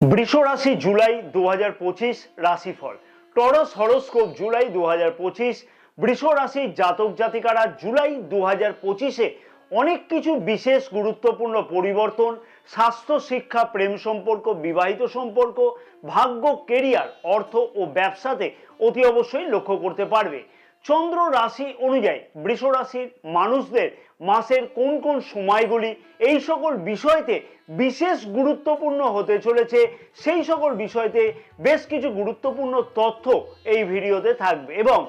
বৃষ রাশি জুলাই 2025 রাশিফল টরস হরোস্কোপ জুলাই 2025 বৃষ রাশির জাতক জাতিকারা জুলাই 2025-এ অনেক কিছু বিশেষ গুরুত্বপূর্ণ পরিবর্তন, স্বাস্থ্য, শিক্ষা, প্রেম সম্পর্ক, বিবাহিত সম্পর্ক, ভাগ্য, কেরিয়ার, অর্থ ও ব্যবসাতে অতি অবশ্যই লক্ষ্য করতে পারবে। চন্দ্র রাশি অনুযায়ী বৃষ রাশির মানুষদের মাসের কোন কোন সময়গুলি এই সকল বিষয়তে বিশেষ গুরুত্বপূর্ণ হতে চলেছে, সেই সকল বিষয়তে বেশ কিছু গুরুত্বপূর্ণ তথ্য এই ভিডিওতে থাকবে। এবং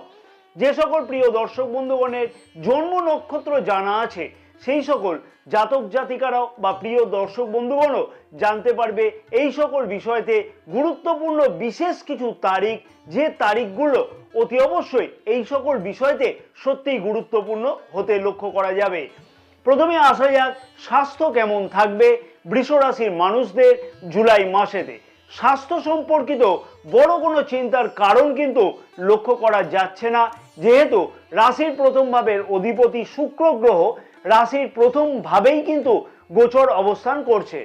যে সকল প্রিয় দর্শক বন্ধুগণের জন্ম নক্ষত্র জানা আছে সেই সকল জাতক জাতিকারাও বা প্রিয় দর্শক বন্ধুগণও জানতে পারবে এই সকল বিষয়তে গুরুত্বপূর্ণ বিশেষ কিছু তারিখ, যে তারিখগুলো অতি অবশ্যই এই সকল বিষয়তে সত্যিই গুরুত্বপূর্ণ হতে লক্ষ্য করা যাবে। প্রথমে আসা যাক স্বাস্থ্য কেমন থাকবে বৃষ রাশির মানুষদের জুলাই মাসেতে। স্বাস্থ্য সম্পর্কিত বড় কোনো চিন্তার কারণ কিন্তু লক্ষ্য করা যাচ্ছে না, যেহেতু রাশির প্রথম ভাবের অধিপতি শুক্র গ্রহ রাশির প্রথম ভাবেই কিন্তু গোচর অবস্থান করছে,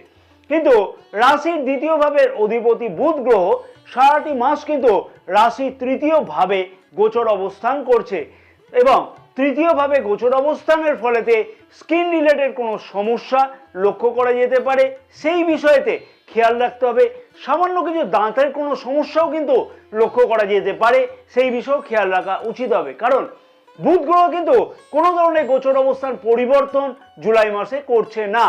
কিন্তু রাশির দ্বিতীয় ভাবের অধিপতি বুধ গ্রহ সারাটি মাস কিন্তু রাশির তৃতীয় ভাবে গোচর অবস্থান করছে। এবং তৃতীয় ভাবে গোচর অবস্থানের ফলেতে স্কিন রিলেটেড কোনো সমস্যা লক্ষ্য করা যেতে পারে, সেই বিষয়েতে খেয়াল রাখতে হবে। সামান্য কিছু দাঁতের কোনো সমস্যাও কিন্তু লক্ষ্য করা যেতে পারে, সেই বিষয়েও খেয়াল রাখা উচিত হবে, কারণ বুধ গ্রহ কিন্তু কোনো ধরনের গোচর অবস্থান পরিবর্তন জুলাই মাসে করছে না।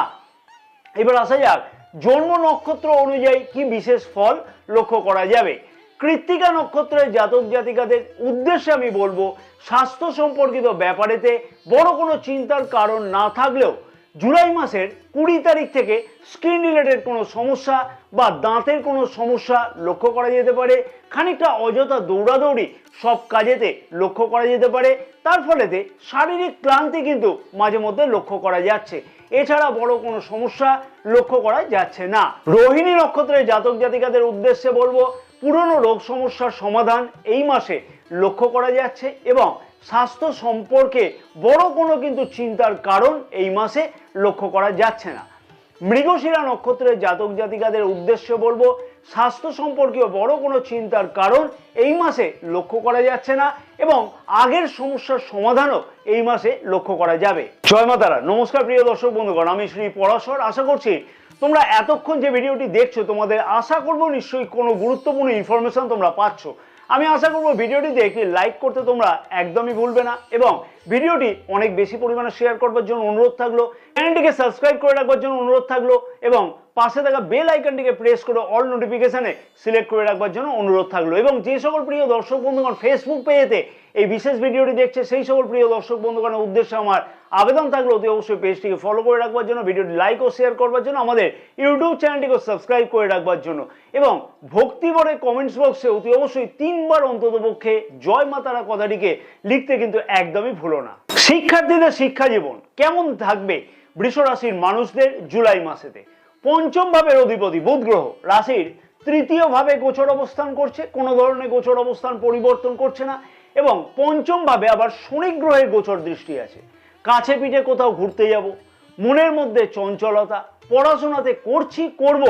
এবার আসা যাক জন্ম নক্ষত্র অনুযায়ী কি বিশেষ ফল লক্ষ্য করা যাবে। কৃত্তিকা নক্ষত্রের জাতক জাতিকাদের উদ্দেশ্যে আমি বলবো, স্বাস্থ্য সম্পর্কিত ব্যাপারেতে বড় কোনো চিন্তার কারণ না থাকলেও জুলাই মাসের 20 তারিখ থেকে স্কিন রিলেটেড কোনো সমস্যা বা দাঁতের কোনো সমস্যা লক্ষ্য করা যেতে পারে। খানিকটা অযথা দৌড়াদৌড়ি সব কাজেতে লক্ষ্য করা যেতে পারে, তার ফলেতে শারীরিক ক্লান্তি কিন্তু মাঝে মধ্যে লক্ষ্য করা যাচ্ছে। এছাড়া বড় কোনো সমস্যা লক্ষ্য করা যাচ্ছে না। রোহিণী নক্ষত্রের জাতক জাতিকাদের উদ্দেশ্যে বলবো, পুরনো রোগ সমস্যার সমাধান এই মাসে লক্ষ্য করা যাচ্ছে এবং স্বাস্থ্য সম্পর্কে বড় কোনো কিন্তু চিন্তার কারণ এই মাসে লক্ষ্য করা যাচ্ছে না। মৃগশিরা নক্ষত্রের জাতক জাতিকাদের উদ্দেশ্যে বলবো, স্বাস্থ্য সম্পর্কীয় বড় কোনো চিন্তার কারণ এই মাসে লক্ষ্য করা যাচ্ছে না এবং আগের সমস্যার সমাধানও এই মাসে লক্ষ্য করা যাবে। জয় মা তারা। নমস্কার প্রিয় দর্শক বন্ধুগণ, আমি শ্রী পরাশর। আশা করছি তোমরা এতক্ষণ যে ভিডিওটি দেখছো তোমাদের আশা করব নিশ্চয়ই কোনো গুরুত্বপূর্ণ ইনফরমেশন তোমরা পাচ্ছ। আমি আশা করব ভিডিওটিতে একটি লাইক করতে তোমরা একদমই ভুলবে না এবং ভিডিওটি অনেক বেশি পরিমাণে শেয়ার করবার জন্য অনুরোধ থাকলো, চ্যানেলটিকে সাবস্ক্রাইব করে রাখবার জন্য অনুরোধ থাকলো এবং পাশে থাকা বেল আইকনটিকে প্রেস করে অল নোটিফিকেশনে সিলেক্ট করে রাখবার জন্য অনুরোধ থাকলো। এবং যে সকল প্রিয় দর্শক বন্ধুগণ ফেসবুক পেজেতে এই বিশেষ ভিডিওটি দেখছে সেই সকল প্রিয় দর্শক বন্ধুগণের উদ্দেশ্যে আমার আবেদন থাকলো অতি অবশ্যই পেজটিকে ফলো করে রাখবার জন্য, ভিডিওটি লাইক ও শেয়ার করবার জন্য, আমাদের ইউটিউব চ্যানেলটিকে সাবস্ক্রাইব করে রাখবার জন্য এবং ভক্তিভরে কমেন্টস বক্সে অতি অবশ্যই 3 বার অন্ততপক্ষে জয় মা তারা কথাটিকে লিখতে কিন্তু একদমই ভুলো না। শিক্ষার্থীদের শিক্ষা জীবন কেমন থাকবে বৃষ রাশির মানুষদের জুলাই মাসেতে। পঞ্চম ভাবের অধিপতি বুধ গ্রহ রাশির তৃতীয় ভাবে গোচর অবস্থান করছে, কোনো ধরনের গোচর অবস্থান পরিবর্তন করছে না এবং পঞ্চম ভাবে আবার শনি গ্রহের গোচর দৃষ্টি আছে। কাছে পিঠে কোথাও ঘুরতে যাব, মনের মধ্যে চঞ্চলতা, পড়াশোনাতে করব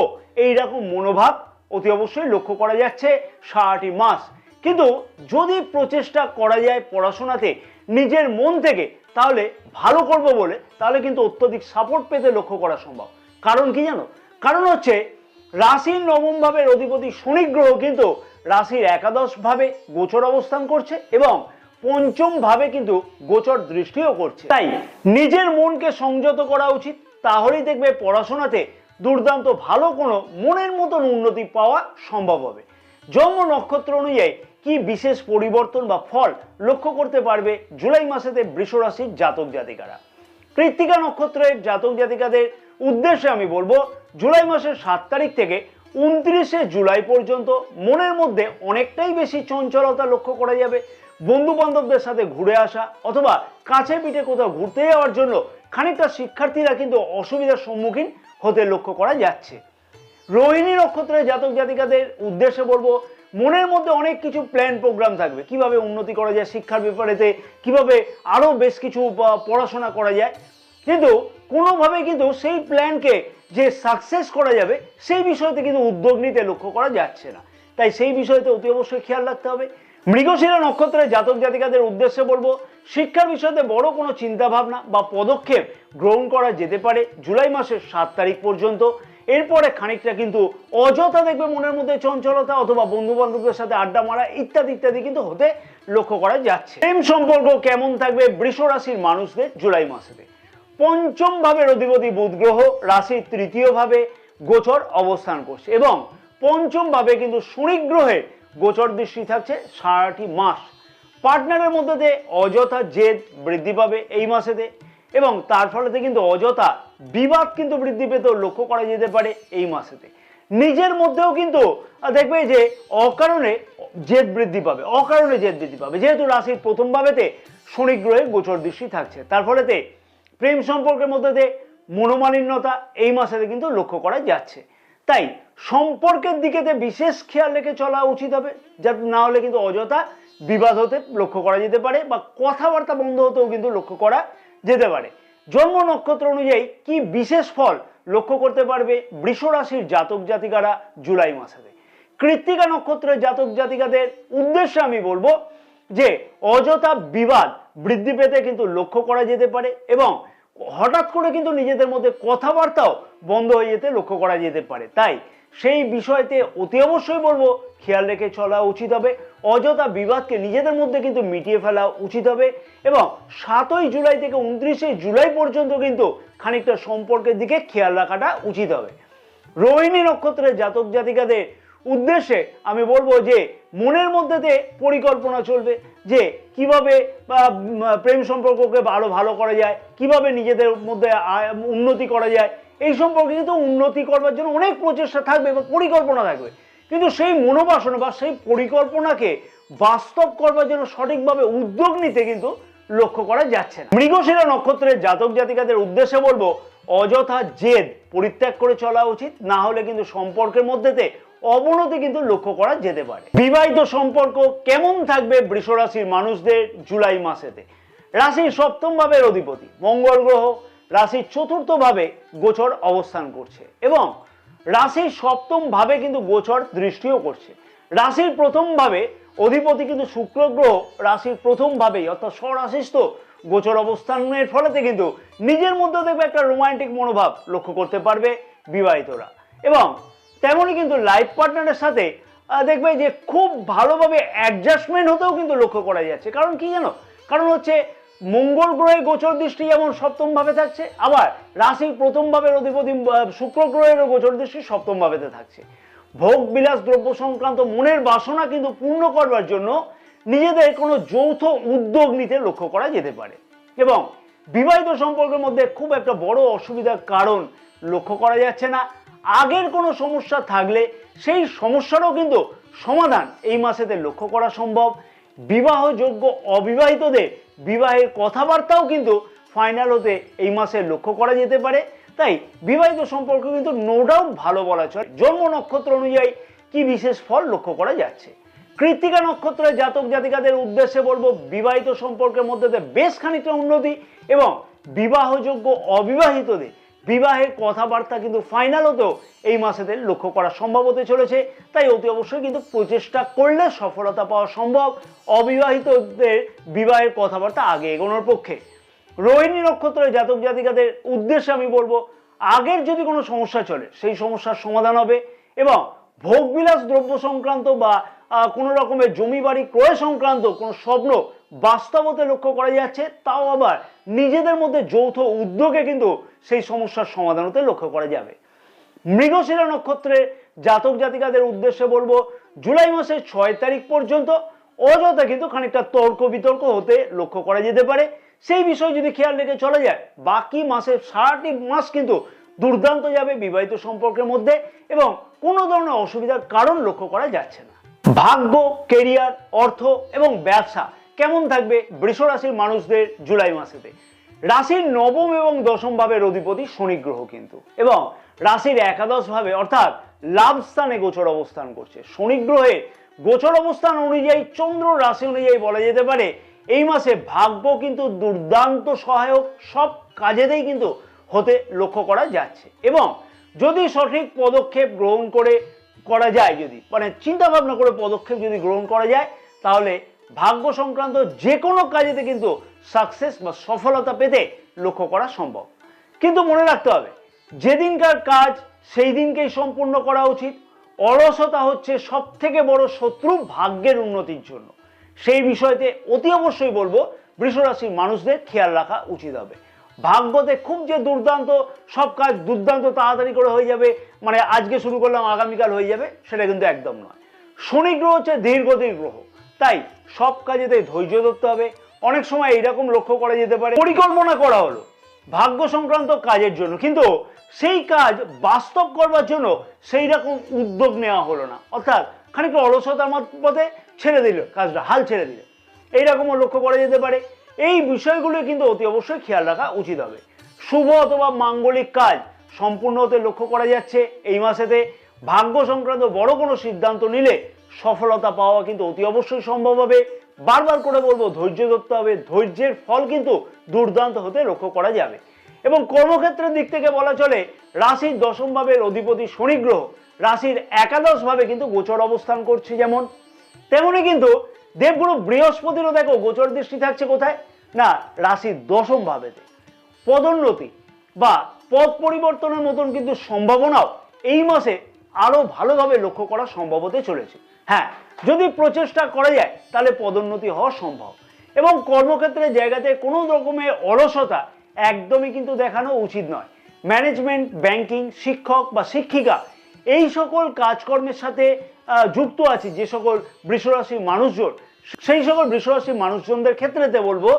এইরকম মনোভাব অতি অবশ্যই লক্ষ্য করা যাচ্ছে সারাটি মাস। কিন্তু যদি প্রচেষ্টা করা যায় পড়াশোনাতে নিজের মন থেকে, তাহলে ভালো করব বলে, তাহলে কিন্তু অত্যধিক সাপোর্ট পেতে লক্ষ্য করা সম্ভব। কারণ কি জানো? কারণ হচ্ছে রাশির নবম ভাবের অধিপতি শনি গ্রহ কিন্তু রাশির একাদশ ভাবে গোচর অবস্থান করছে এবং পঞ্চম ভাবে কিন্তু গোচর দৃষ্টিও করছে। তাই নিজের মনকে সংযত করা উচিত, তাহলেই দেখবে পড়াশোনাতে দুর্দান্ত ভালো কোনো মনের মতন উন্নতি পাওয়া সম্ভব হবে। জন্ম নক্ষত্র অনুযায়ী কি বিশেষ পরিবর্তন বা ফল লক্ষ্য করতে পারবে জুলাই মাসেতে বৃষ রাশির জাতক জাতিকারা। কৃত্তিকা নক্ষত্রের জাতক জাতিকাদের উদ্দেশ্যে আমি বলবো, জুলাই মাসের 7 তারিখ থেকে 29শে জুলাই পর্যন্ত মনের মধ্যে অনেকটাই বেশি চঞ্চলতা লক্ষ্য করা যাবে। বন্ধু বান্ধবদের সাথে ঘুরে আসা অথবা কাছে পিঠে কোথাও ঘুরতে যাওয়ার জন্য খানিকটা শিক্ষার্থীরা কিন্তু অসুবিধার সম্মুখীন হতে লক্ষ্য করা যাচ্ছে। রোহিণী নক্ষত্রের জাতক জাতিকাদের উদ্দেশ্যে বলবো, মনের মধ্যে অনেক কিছু প্ল্যান প্রোগ্রাম থাকবে, কিভাবে উন্নতি করা যায় শিক্ষার ব্যাপারেতে, কিভাবে আরো বেশ কিছু পড়াশোনা করা যায়। কিন্তু কোনোভাবে কিন্তু সেই প্ল্যানকে যে সাকসেস করা যাবে সেই বিষয়তে কিন্তু উদ্যোগ নিতে লক্ষ্য করা যাচ্ছে না। তাই সেই বিষয়তে অতি অবশ্যই খেয়াল রাখতে হবে। মৃগশিরা নক্ষত্রের জাতক জাতিকাদের উদ্দেশ্যে বলবো, শিক্ষার বিষয়তে বড় কোনো চিন্তা ভাবনা বা পদক্ষেপ গ্রহণ করা যেতে পারে জুলাই মাসের 7 তারিখ পর্যন্ত। এরপরে খানিকটা কিন্তু অযথা দেখবে মনের মধ্যে চঞ্চলতা অথবা বন্ধু বান্ধবদের সাথে আড্ডা মারা ইত্যাদি ইত্যাদি কিন্তু হতে লক্ষ্য করা যাচ্ছে। প্রেম সম্পর্ক কেমন থাকবে বৃষ রাশির মানুষদের জুলাই মাসেতে? পঞ্চম ভাবের অধিপতি বুধ গ্রহ রাশির তৃতীয় ভাবে গোচর অবস্থান করছে এবং পঞ্চম ভাবে কিন্তু শনি গ্রহের গোচর দৃষ্টি থাকছে সারাটি মাস। পার্টনারের মধ্যে অযথা জেদ বৃদ্ধি পাবে এই মাসেতে এবং তার ফলেতে কিন্তু অযথা বিবাদ কিন্তু বৃদ্ধি পেতেও লক্ষ্য করা যেতে পারে এই মাসেতে। নিজের মধ্যেও কিন্তু দেখবে যে অকারণে জেদ বৃদ্ধি পাবে, যেহেতু রাশির প্রথম ভাবেতে শনি গ্রহের গোচর দৃষ্টি থাকছে। তার ফলেতে প্রেম সম্পর্কের মধ্যে মনোমালিন্যতা এই মাসেতে কিন্তু লক্ষ্য করা যাচ্ছে। তাই সম্পর্কের দিকেতে বিশেষ খেয়াল রেখে চলা উচিত হবে, যাতে না হলে কিন্তু অযথা বিবাদ হতে লক্ষ্য করা যেতে পারে বা কথাবার্তা বন্ধ হতেও কিন্তু লক্ষ্য করা যেতে পারে। জন্ম নক্ষত্র অনুযায়ী কি বিশেষ ফল লক্ষ্য করতে পারবে বৃষ রাশির জাতক জাতিকারা জুলাই মাসেতে? কৃত্তিকা নক্ষত্রের জাতক জাতিকাদের উদ্দেশ্যে আমি বলবো যে অযথা বিবাদ বৃদ্ধি পেতে কিন্তু লক্ষ্য করা যেতে পারে এবং হঠাৎ করে কিন্তু নিজেদের মধ্যে কথাবার্তাও বন্ধ হয়ে যেতে লক্ষ্য করা যেতে পারে। তাই সেই বিষয়তে অতি অবশ্যই বলবো খেয়াল রেখে চলা উচিত হবে। অযথা বিবাদকে নিজেদের মধ্যে কিন্তু মিটিয়ে ফেলা উচিত হবে এবং 7ই জুলাই থেকে 29শে জুলাই পর্যন্ত কিন্তু খানিকটা সম্পর্কের দিকে খেয়াল রাখাটা উচিত হবে। রোহিণী নক্ষত্রের জাতক জাতিকাদের উদ্দেশ্যে আমি বলবো যে মনের মধ্যে পরিকল্পনা চলবে যে কিভাবে প্রেম সম্পর্ককে আরো ভালো করা যায়, কিভাবে নিজেদের মধ্যে উন্নতি করা যায়। এই সম্পর্কে কিন্তু উন্নতি করবার জন্য অনেক প্রচেষ্টা থাকবে বা পরিকল্পনা থাকবে, কিন্তু সেই মনোবাসনা বা সেই পরিকল্পনাকে বাস্তব করবার জন্য সঠিকভাবে উদ্যোগ নিতে কিন্তু লক্ষ্য করা যাচ্ছে না। মৃগশিরা নক্ষত্রের জাতক জাতিকাদের উদ্দেশ্যে বলবো অযথা জেদ পরিত্যাগ করে চলা উচিত, না হলে কিন্তু সম্পর্কের মধ্যেতে অবনতি কিন্তু লক্ষ্য করা যেতে পারে। বিবাহিত সম্পর্ক কেমন থাকবে বৃষ রাশির মানুষদের জুলাই মাসেতে? রাশির সপ্তম ভাবের অধিপতি মঙ্গল গ্রহ রাশির চতুর্থ ভাবে গোচর অবস্থান করছে এবং রাশির সপ্তম ভাবে কিন্তু গোচর দৃষ্টিও করছে। রাশির প্রথম ভাবে অধিপতি কিন্তু শুক্র গ্রহ রাশির প্রথম ভাবেই অর্থাৎ স্বরাশিস্থ গোচর অবস্থানের ফলেতে কিন্তু নিজের মধ্যে দেখবে একটা রোমান্টিক মনোভাব লক্ষ্য করতে পারবে বিবাহিতরা এবং তেমনই কিন্তু লাইফ পার্টনারের সাথে দেখবে যে খুব ভালোভাবে অ্যাডজাস্টমেন্ট হতেও কিন্তু লক্ষ্য করা যাচ্ছে। কারণ কি জানো, কারণ হচ্ছে মঙ্গল গ্রহের গোচর দৃষ্টি যেমন সপ্তম ভাবে থাকছে, আবার রাশির প্রথম ভাবের অধিপতি শুক্র গ্রহের গোচর দৃষ্টি সপ্তম ভাবেতে থাকছে। ভোগ বিলাস দ্রব্য সংক্রান্ত মনের বাসনা কিন্তু পূর্ণ করবার জন্য নিজেদের কোনো যৌথ উদ্যোগ নিতে লক্ষ্য করা যেতে পারে এবং বিবাহিত সম্পর্কের মধ্যে খুব একটা বড় অসুবিধার কারণ লক্ষ্য করা যাচ্ছে না। আগের কোনো সমস্যা থাকলে সেই সমস্যারও কিন্তু সমাধান এই মাসেতে লক্ষ্য করা সম্ভব। বিবাহযোগ্য অবিবাহিতদের বিবাহের কথাবার্তাও কিন্তু ফাইনাল হতে এই মাসে লক্ষ্য করা যেতে পারে। তাই বিবাহিত সম্পর্ক কিন্তু নো ডাউট ভালো বলা চলে। জন্ম নক্ষত্র অনুযায়ী কি বিশেষ ফল লক্ষ্য করা যাচ্ছে? কৃত্তিকা নক্ষত্রের জাতক জাতিকাদের উদ্দেশ্যে বলবো বিবাহিত সম্পর্কের মধ্যে বেশ খানিকটা উন্নতি এবং বিবাহযোগ্য অবিবাহিতদের বিবাহের কথাবার্তা কিন্তু ফাইনাল হতেও এই মাসেতে লক্ষ্য করা সম্ভব হতে চলেছে। তাই অতি অবশ্যই কিন্তু প্রচেষ্টা করলে সফলতা পাওয়া সম্ভব অবিবাহিতদের বিবাহের কথাবার্তা আগে এগোনোর পক্ষে। রোহিণী নক্ষত্রের জাতক জাতিকাদের উদ্দেশ্যে আমি বলবো আগের যদি কোনো সমস্যা চলে সেই সমস্যার সমাধান হবে এবং ভোগবিলাস দ্রব্য সংক্রান্ত বা কোনো রকমের জমি বাড়ি ক্রয় সংক্রান্ত কোনো স্বপ্ন বাস্তবতে লক্ষ্য করা যাচ্ছে, তাও আবার নিজেদের মধ্যে যৌথ উদ্যোগে কিন্তু সেই সমস্যার সমাধান হতে লক্ষ্য করা যাবে। মৃগশিরা নক্ষত্রের জাতক জাতিকাদের উদ্দেশ্যে বলবো জুলাই মাসের 6 তারিখ পর্যন্ত অযথা কিন্তু খানিকটা তর্ক বিতর্ক হতে লক্ষ্য করা যেতে পারে। সেই বিষয় যদি খেয়াল রেখে চলে যায় বাকি মাসের সারাটি মাস কিন্তু দুর্দান্ত যাবে বিবাহিত সম্পর্কের মধ্যে এবং কোনো ধরনের অসুবিধার কারণ লক্ষ্য করা যাচ্ছে না। ভাগ্য, কেরিয়ার, অর্থ এবং ব্যবসা কেমন থাকবে বৃষ রাশির মানুষদের জুলাই মাসেতে? রাশির নবম এবং দশম ভাবের অধিপতি শনি গ্রহ কিন্তু এবং রাশির একাদশ ভাবে অর্থাৎ লাভ স্থানে গোচর অবস্থান করছে। শনি গ্রহের গোচর অবস্থান অনুযায়ী চন্দ্র রাশি অনুযায়ী বলা যেতে পারে এই মাসে ভাগ্য কিন্তু দুর্দান্ত সহায়ক। সব কাজেতেই কিন্তু হতে লক্ষ্য করা যাচ্ছে। এবং যদি সঠিক পদক্ষেপ গ্রহণ করা যায়, যদি মানে চিন্তা ভাবনা করে পদক্ষেপ যদি গ্রহণ করা যায়, তাহলে ভাগ্য সংক্রান্ত যে কোনো কাজেতে কিন্তু সাকসেস বা সফলতা পেতে লক্ষ্য করা সম্ভব। কিন্তু মনে রাখতে হবে, যেদিনকার কাজ সেই দিনকেই সম্পূর্ণ করা উচিত। অলসতা হচ্ছে সব থেকে বড় শত্রু ভাগ্যের উন্নতির জন্য। সেই বিষয়তে অতি অবশ্যই বলবো বৃষ রাশির মানুষদের খেয়াল রাখা উচিত হবে। ভাগ্যতে খুব যে দুর্দান্ত সব কাজ দুর্দান্ত তাড়াতাড়ি করে হয়ে যাবে, মানে আজকে শুরু করলাম আগামীকাল হয়ে যাবে, সেটা কিন্তু একদম নয়। শনি গ্রহ হচ্ছে ধীরগতির গ্রহ, তাই সব কাজেতে ধৈর্য ধরতে হবে। অনেক সময় এইরকম লক্ষ্য করা যেতে পারে, পরিকল্পনা করা হলো ভাগ্য সংক্রান্ত কাজের জন্য, কিন্তু সেই কাজ বাস্তব করবার জন্য সেই রকম উদ্যোগ নেওয়া হলো না, অর্থাৎ খানিকটা অলসতার পথে ছেড়ে দিল কাজটা, হাল ছেড়ে দিল, এইরকমও লক্ষ্য করা যেতে পারে। এই বিষয়গুলো কিন্তু অতি অবশ্যই খেয়াল রাখা উচিত হবে। শুভ অথবা মাঙ্গলিক কাজ সম্পূর্ণ হতে লক্ষ্য করা যাচ্ছে এই মাসেতে। ভাগ্য সংক্রান্ত বড় কোনো সিদ্ধান্ত নিলে সফলতা পাওয়া কিন্তু অতি অবশ্যই সম্ভব হবে। বারবার করে বলবো ধৈর্য ধরতে হবে, ধৈর্যের ফল কিন্তু দুর্দান্ত হতে লক্ষ্য করা যাবে। এবং কর্মক্ষেত্রের দিক থেকে বলা চলে, রাশির দশম ভাবের অধিপতি শনি গ্রহ রাশির একাদশ ভাবে কিন্তু গোচর অবস্থান করছে, যেমন তেমনি কিন্তু দেবগুরু বৃহস্পতিরও দেখো গোচর দৃষ্টি থাকছে কোথায় না, রাশির দশম ভাবেতে। পদোন্নতি বা পদ পরিবর্তনের মতন কিন্তু সম্ভাবনাও এই মাসে আরো ভালোভাবে লক্ষ্য করা সম্ভব হতে চলেছে। হ্যাঁ, যদি প্রচেষ্টা করা যায় তাহলে পদোন্নতি হওয়া সম্ভব। এবং কর্মক্ষেত্রের জায়গাতে কোনো রকমের অলসতা একদমই কিন্তু দেখানো উচিত নয়। ম্যানেজমেন্ট, ব্যাংকিং, শিক্ষক বা শিক্ষিকা এই সকল কাজকর্মের সাথে যুক্ত আছে যে সকল বৃষরাশির মানুষজন, সেই সকল বৃষরাশির মানুষজনদের ক্ষেত্রেতে বলবো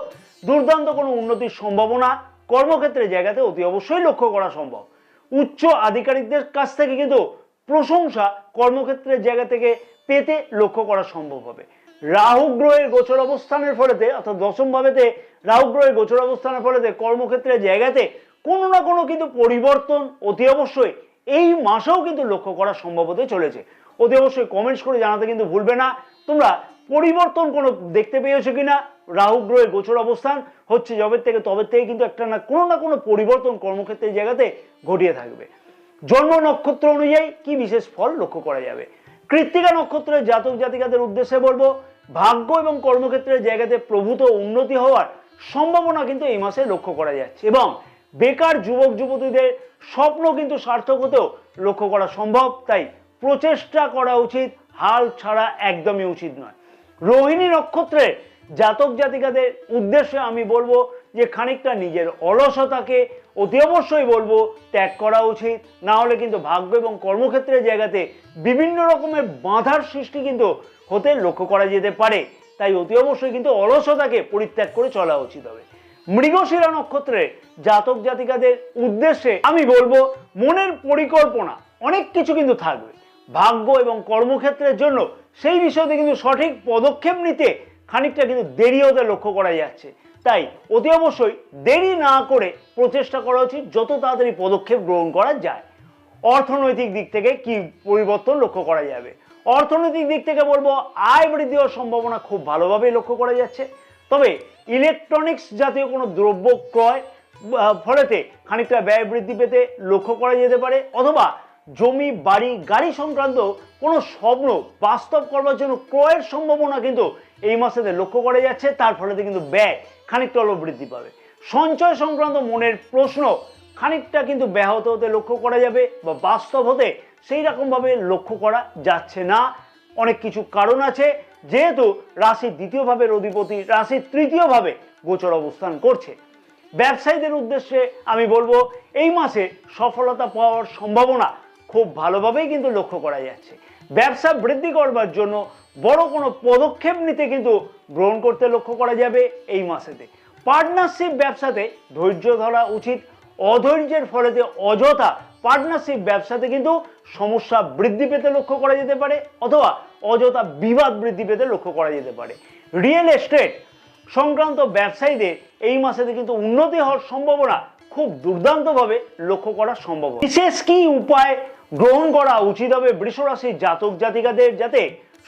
দুর্দান্ত কোনো উন্নতির সম্ভাবনা কর্মক্ষেত্রের জায়গাতে অতি অবশ্যই লক্ষ্য করা সম্ভব। উচ্চ আধিকারিকদের কাছ থেকে কিন্তু প্রশংসা কর্মক্ষেত্রের জায়গা থেকে পেতে লক্ষ্য করা সম্ভব হবে। রাহু গ্রহের গোচর অবস্থানের ফলেতে, অর্থাৎ দশম ভাবেতে রাহু গ্রহের গোচর অবস্থানের ফলেতে কর্মক্ষেত্রের জায়গাতে কোনো না কোনো কিন্তু পরিবর্তন অতি অবশ্যই এই মাসেও কিন্তু লক্ষ্য করা সম্ভব হতে চলেছে। অতি অবশ্যই কমেন্টস করে জানাতে কিন্তু ভুলবে না তোমরা পরিবর্তন কোনো দেখতে পেয়েছো কিনা। রাহু গ্রহের গোচর অবস্থান হচ্ছে যবে থেকে তবে থেকে কিন্তু একটা না কোনো পরিবর্তন কর্মক্ষেত্রের জায়গাতে ঘটিয়ে থাকবে। জন্ম নক্ষত্র অনুযায়ী কি বিশেষ ফল লক্ষ্য করা যাবে। কৃত্তিকা নক্ষত্রের জাতক জাতিকাদের উদ্দেশ্যে বলবো, ভাগ্য এবং কর্মক্ষেত্রের জায়গাতে প্রভূত উন্নতি হওয়ার সম্ভাবনা কিন্তু এই মাসে লক্ষ্য করা যাচ্ছে। এবং বেকার যুবক যুবতীদের স্বপ্ন কিন্তু সার্থক হতেও লক্ষ্য করা সম্ভব, তাই প্রচেষ্টা করা উচিত, হাল ছাড়া একদমই উচিত নয়। রোহিণী নক্ষত্রের জাতক জাতিকাদের উদ্দেশ্যে আমি বলবো যে খানিকটা নিজের অলসতাকে অতি অবশ্যই বলবো ত্যাগ করা উচিত, না হলে কিন্তু ভাগ্য এবং কর্মক্ষেত্রের জায়গাতে বিভিন্ন রকমের বাধার সৃষ্টি কিন্তু হতে লক্ষ্য করা যেতে পারে। তাই অতি অবশ্যই কিন্তু অলসতাকে পরিত্যাগ করে চলা উচিত হবে। মৃগশিরা নক্ষত্রের জাতক জাতিকাদের উদ্দেশ্যে আমি বলবো মনের পরিকল্পনা অনেক কিছু কিন্তু থাকবে ভাগ্য এবং কর্মক্ষেত্রের জন্য, সেই বিষয়তে কিন্তু সঠিক পদক্ষেপ নিতে খানিকটা কিন্তু দেরি হতে লক্ষ্য করা যাচ্ছে। তাই অতি অবশ্যই দেরি না করে প্রচেষ্টা করা উচিত যত তাড়াতাড়ি পদক্ষেপ গ্রহণ করা যায়। অর্থনৈতিক দিক থেকে কি পরিবর্তন লক্ষ্য করা যাবে। অর্থনৈতিক দিক থেকে বলবো আয় বৃদ্ধি হওয়ার সম্ভাবনা খুব ভালোভাবেই লক্ষ্য করা যাচ্ছে। তবে ইলেকট্রনিক্স জাতীয় কোনো দ্রব্য ক্রয় ফলেতে খানিকটা ব্যয় বৃদ্ধি পেতে লক্ষ্য করা যেতে পারে, অথবা জমি বাড়ি গাড়ি সংক্রান্ত কোনো স্বপ্ন বাস্তব করবার জন্য ক্রয়ের সম্ভাবনা কিন্তু এই মাসেতে লক্ষ্য করা যাচ্ছে, তার ফলেতে কিন্তু ব্যয় খানিকটা হলেও বৃদ্ধি পাবে। সঞ্চয় সংক্রান্ত মনের প্রশ্ন খানিকটা কিন্তু ব্যাহত হতে লক্ষ্য করা যাবে বা বাস্তব হতে সেই রকমভাবে লক্ষ্য করা যাচ্ছে না। অনেক কিছু কারণ আছে, যেহেতু রাশির দ্বিতীয় ভাবের অধিপতি রাশির তৃতীয় ভাবে গোচর অবস্থান করছে। ব্যবসায়ীদের উদ্দেশ্যে আমি বলবো এই মাসে সফলতা পাওয়ার সম্ভাবনা খুব ভালোভাবেই কিন্তু লক্ষ্য করা যাচ্ছে। ব্যবসা বৃদ্ধি করবার জন্য বড় কোনো পদক্ষেপ নিতে কিন্তু গ্রহণ করতে লক্ষ্য করা যাবে এই মাসেতে। পার্টনারশিপ ব্যবসাতে ধৈর্য ধরা উচিত, অধৈর্যের ফলেতে অযথা পার্টনারশিপ ব্যবসাতে কিন্তু সমস্যা বৃদ্ধি পেতে লক্ষ্য করা যেতে পারে, অথবা অযথা বিবাদ বৃদ্ধি পেতে লক্ষ্য করা যেতে পারে। রিয়েল এস্টেট সংক্রান্ত ব্যবসায়ীদের এই মাসেতে কিন্তু উন্নতি হওয়ার সম্ভাবনা খুব দুর্দান্তভাবে লক্ষ্য করা সম্ভব। বিশেষ কি উপায় গ্রহণ করা উচিত হবে বৃষ রাশির জাতক জাতিকাদের, যাতে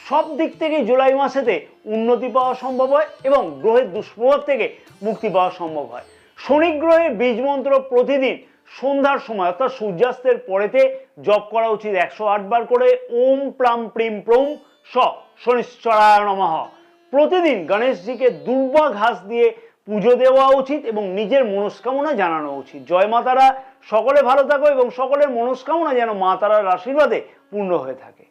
সব দিক থেকে জুলাই মাসেতে উন্নতি পাওয়া সম্ভব হয় এবং গ্রহের দুষ্প্রভাব থেকে মুক্তি পাওয়া সম্ভব হয়। শনি গ্রহের বীজ মন্ত্র প্রতিদিন সন্ধ্যার সময় অর্থাৎ সূর্যাস্তের পরেতে জপ করা উচিত 108 বার করে। ওম প্রাম প্রিম প্রৌম স শনিশ্চরায় নমঃ। প্রতিদিন গণেশজিকে দুর্বা ঘাস দিয়ে পুজো দেওয়া উচিত এবং নিজের মনস্কামনা জানানো উচিত। জয় মা তারা, সকলে ভালো থাকো এবং সকলের মনস্কামনা যেন মা তারার আশীর্বাদে পূর্ণ হয়ে থাকে।